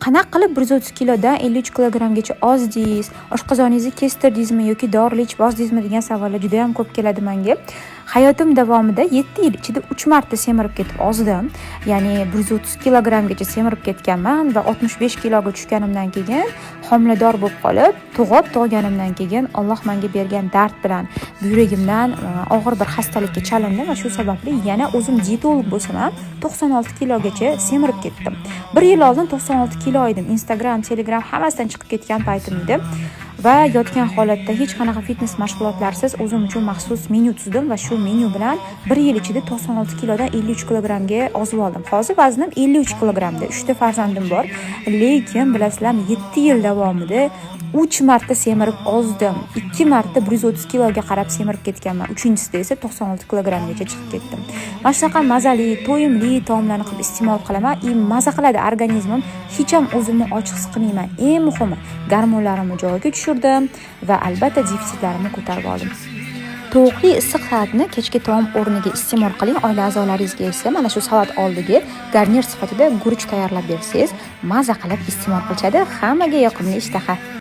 Qanaqa qilib 130 kilodan 53 kilogrammgacha ozdingiz, oshqozoningizni kestirdingizmi yoki dorilik ichib ozdingizmi degan savollar juda ham ko'p keladi menga. Hayotim davomida 7 yil ichida 3 marta semirib ketib ozdim. Ya'ni 130 kilogrammgacha semirib ketganman va 65 kiloga tushganimdan keyin homilador bo'lib qolib, tug'ganimdan keyin Alloh menga bergan dard bilan yuragimdan og'ir bir xastalikka chalindim va shu sababli yana o'zim dietolog bo'lsam ham 96 kilogacha semirib ketdim. 1 yil oldin 96 kilo edim. Instagram, Telegram hammasidan chiqib ketgan paytim edi. Va yotgan holatda hech qanaqa fitness mashg'ulotlarsiz o'zim uchun maxsus menyu tuzdim va shu menyu bilan 1 yil ichida 96 kilodan 53 kilogrammga ozib oldim. Hozir vaznim 53 kilogrammda. 3 ta farzandim bor. Lekin bilasizlarmi, 7 yil davomida 3 marta semirib ozdim. 2 marta 130 kiloga qarab semirib ketganman. 3-chisida esa 96 kilogrammgacha chiqib ketdim. Mana shunaqa mazali, to'yimli taomlarni qilib iste'mol qilaman. Maza qiladi organizmim. Hech ham o'zimni och his qilmayman. Eng muhimi, gormonlarimni joyiga tushirdim va albatta defisitlarimni ko'tarib oldim. Tovuqli issiq salatni kechki taom o'rniga iste'mol qiling. Oila a'zolaringizga esa mana shu salat oldiga garnir sifatida guruch tayyorlab bersangiz, maza qilib iste'mol qilishadi. Hammaga yoqimli ishtaha.